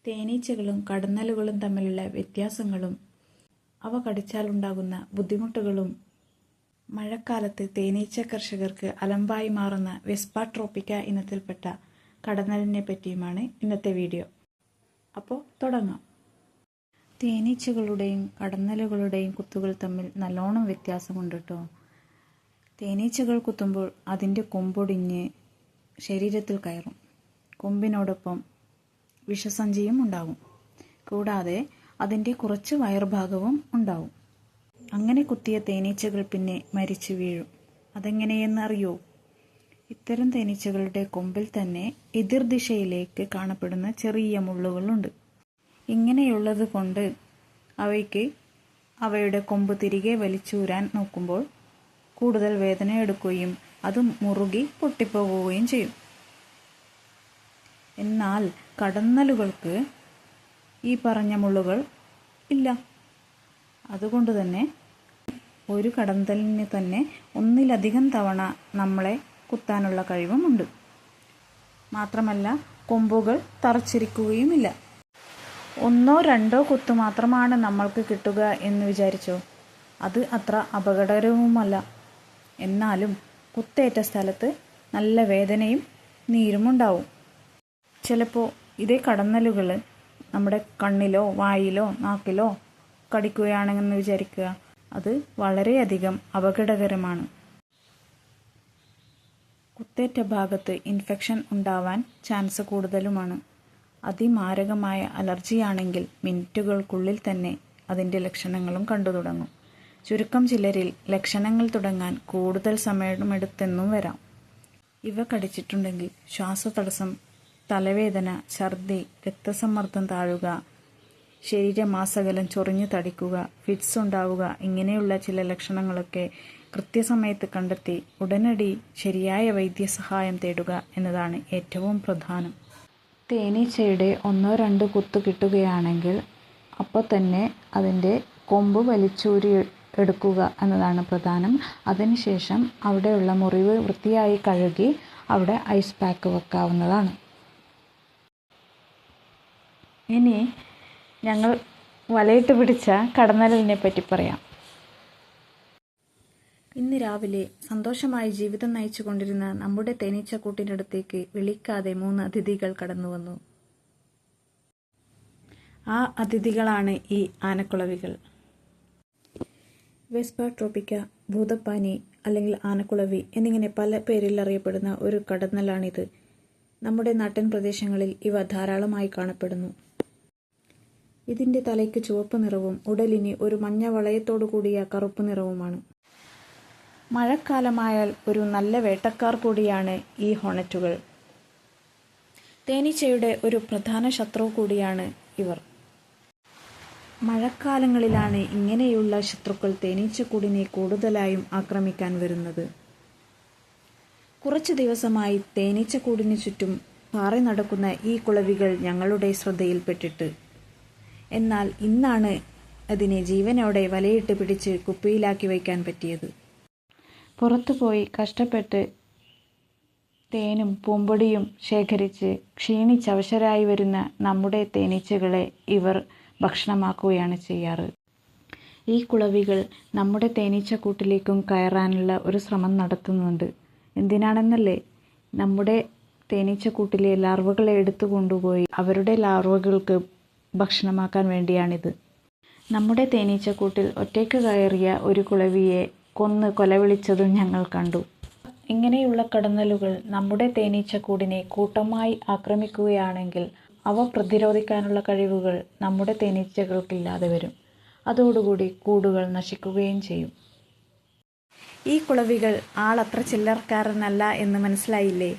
തേനീച്ചകളും കടന്നലുകളും തമ്മിലുള്ള വ്യത്യാസങ്ങളും അവ കടിച്ചാലുണ്ടാകുന്ന ബുദ്ധിമുട്ടുകളും മഴക്കാലത്ത് തേനീച്ച കർഷകർക്ക് അലമ്പായി മാറുന്ന വെസ്പ ട്രോപ്പിക്ക ഇനത്തിൽപ്പെട്ട കടന്നലിനെ പറ്റിയുമാണ് ഇന്നത്തെ വീഡിയോ. അപ്പോൾ തുടങ്ങാം. തേനീച്ചകളുടെയും കടന്നലുകളുടെയും കുത്തുകൾ തമ്മിൽ നല്ലോണം വ്യത്യാസമുണ്ട് കേട്ടോ. തേനീച്ചകൾ കുത്തുമ്പോൾ അതിൻ്റെ കൊമ്പൊടിഞ്ഞ് ശരീരത്തിൽ കയറും. കൊമ്പിനോടൊപ്പം വിഷസഞ്ചിയും ഉണ്ടാകും. കൂടാതെ അതിൻ്റെ കുറച്ച് വയർഭാഗവും ഉണ്ടാവും. അങ്ങനെ കുത്തിയ തേനീച്ചകൾ പിന്നെ മരിച്ചു വീഴും. അതെങ്ങനെയെന്നറിയോ? ഇത്തരം തേനീച്ചകളുടെ കൊമ്പിൽ തന്നെ എതിർദിശയിലേക്ക് കാണപ്പെടുന്ന ചെറിയ മുള്ളുകളുണ്ട്. ഇങ്ങനെയുള്ളത് കൊണ്ട് അവയ്ക്ക് അവയുടെ കൊമ്പ് തിരികെ വലിച്ചൂരാൻ നോക്കുമ്പോൾ കൂടുതൽ വേദന എടുക്കുകയും അത് മുറുകി പൊട്ടിപ്പോവുകയും ചെയ്യും. എന്നാൽ കടന്നലുകൾക്ക് ഈ പറഞ്ഞ മുള്ളുകൾ ഇല്ല. അതുകൊണ്ട് തന്നെ ഒരു കടന്നലിന് തന്നെ ഒന്നിലധികം തവണ നമ്മളെ കുത്താനുള്ള കഴിവുമുണ്ട്. മാത്രമല്ല കൊമ്പുകൾ തറച്ചിരിക്കുകയുമില്ല. ഒന്നോ രണ്ടോ കുത്തു മാത്രമാണ് നമ്മൾക്ക് കിട്ടുക എന്ന് വിചാരിച്ചോ, അത് അത്ര അപകടകരവുമല്ല. എന്നാലും കുത്തേറ്റ സ്ഥലത്ത് നല്ല വേദനയും നീരുമുണ്ടാവും. ചിലപ്പോൾ ഇതേ കടന്നലുകൾ നമ്മുടെ കണ്ണിലോ വായിലോ നാക്കിലോ കടിക്കുകയാണെന്ന് വിചാരിക്കുക, അത് വളരെയധികം അപകടകരമാണ്. കുത്തേറ്റ ഭാഗത്ത് ഇൻഫെക്ഷൻ ഉണ്ടാവാൻ ചാൻസ് കൂടുതലുമാണ്. അതിമാരകമായ അലർജിയാണെങ്കിൽ മിനിറ്റുകൾക്കുള്ളിൽ തന്നെ അതിൻ്റെ ലക്ഷണങ്ങളും കണ്ടു തുടങ്ങും. ചുരുക്കം ചിലരിൽ ലക്ഷണങ്ങൾ തുടങ്ങാൻ കൂടുതൽ സമയമെടുത്തെന്നും വരാം. ഇവ കടിച്ചിട്ടുണ്ടെങ്കിൽ ശ്വാസതടസ്സം, തലവേദന, ഛർദി, രക്തസമ്മർദ്ദം താഴുക, ശരീരമാസകലം ചൊറിഞ്ഞു തടിക്കുക, ഫിറ്റ്സ് ഉണ്ടാവുക, ഇങ്ങനെയുള്ള ചില ലക്ഷണങ്ങളൊക്കെ കൃത്യസമയത്ത് കണ്ടെത്തി ഉടനടി ശരിയായ വൈദ്യസഹായം തേടുക എന്നതാണ് ഏറ്റവും പ്രധാനം. തേനീച്ചയുടെ 1-2 കുത്തു കിട്ടുകയാണെങ്കിൽ അപ്പോൾ തന്നെ അതിൻ്റെ കൊമ്പ് വലിച്ചൂരി എടുക്കുക എന്നതാണ് പ്രധാനം. അതിനുശേഷം അവിടെയുള്ള മുറിവ് വൃത്തിയായി കഴുകി അവിടെ ഐസ് പാക്ക് വെക്കാവുന്നതാണ്. ഇനി ഞങ്ങൾ വലയിട്ട് പിടിച്ച കടന്നലിനെ പറ്റി പറയാം. ഇന്ന് രാവിലെ സന്തോഷമായി ജീവിതം നയിച്ചു കൊണ്ടിരുന്ന നമ്മുടെ തേനീച്ചക്കൂട്ടിനടുത്തേക്ക് വിളിക്കാതെ 3 അതിഥികൾ കടന്നു വന്നു. ആ അതിഥികളാണ് ഈ ആനക്കുളവികൾ. വെസ്പ ട്രോപ്പിക്ക, ഭൂതപ്പാനി അല്ലെങ്കിൽ ആനക്കുളവി എന്നിങ്ങനെ പല പേരിൽ അറിയപ്പെടുന്ന ഒരു കടന്നലാണിത്. നമ്മുടെ നാട്ടിൻ പ്രദേശങ്ങളിൽ ഇവ ധാരാളമായി കാണപ്പെടുന്നു. ഇതിൻ്റെ തലയ്ക്ക് ചുവപ്പ് നിറവും ഉടലിന് ഒരു മഞ്ഞ വളയത്തോടു കൂടിയ കറുപ്പ് നിറവുമാണ്. മഴക്കാലമായാൽ ഒരു നല്ല വേട്ടക്കാർ കൂടിയാണ് ഈ ഹോണറ്റുകൾ. തേനീച്ചയുടെ ഒരു പ്രധാന ശത്രു കൂടിയാണ് ഇവർ. മഴക്കാലങ്ങളിലാണ് ഇങ്ങനെയുള്ള ശത്രുക്കൾ തേനീച്ചക്കൂടിനെ കൂടുതലായും ആക്രമിക്കാൻ വരുന്നത്. കുറച്ചു ദിവസമായി തേനീച്ചക്കൂടിന് ചുറ്റും പാറി നടക്കുന്ന ഈ കുളവികൾ ഞങ്ങളുടെ ശ്രദ്ധയിൽപ്പെട്ടിട്ട്. എന്നാൽ ഇന്നാണ് അതിനെ ജീവനോടെ വലയിട്ട് പിടിച്ച് കുപ്പിയിലാക്കി വയ്ക്കാൻ പറ്റിയത്. പുറത്തുപോയി കഷ്ടപ്പെട്ട് തേനും പൂമ്പൊടിയും ശേഖരിച്ച് ക്ഷീണിച്ചവശരായി വരുന്ന നമ്മുടെ തേനീച്ചകളെ ഇവർ ഭക്ഷണമാക്കുകയാണ് ചെയ്യാറ്. ഈ കുളവികൾ നമ്മുടെ തേനീച്ചക്കൂട്ടിലേക്കും കയറാനുള്ള ഒരു ശ്രമം നടത്തുന്നുണ്ട്. എന്തിനാണെന്നല്ലേ? നമ്മുടെ തേനീച്ചക്കൂട്ടിലെ ലാർവകളെ എടുത്തു കൊണ്ടുപോയി അവരുടെ ലാർവകൾക്ക് ഭക്ഷണമാക്കാൻ വേണ്ടിയാണിത്. നമ്മുടെ തേനീച്ചക്കൂട്ടിൽ ഒറ്റയ്ക്ക് കയറിയ ഒരു കുളവിയെ കൊന്ന് കൊലവിളിച്ചതും ഞങ്ങൾ കണ്ടു. ഇങ്ങനെയുള്ള കടന്നലുകൾ നമ്മുടെ തേനീച്ചക്കൂടിനെ കൂട്ടമായി ആക്രമിക്കുകയാണെങ്കിൽ അവ പ്രതിരോധിക്കാനുള്ള കഴിവുകൾ നമ്മുടെ തേനീച്ചകൾക്കില്ലാതെ വരും. അതോടുകൂടി കൂടുകൾ നശിക്കുകയും ചെയ്യും. ഈ കുളവികൾ ആളത്ര ചില്ലറക്കാരനല്ല എന്ന് മനസ്സിലായില്ലേ?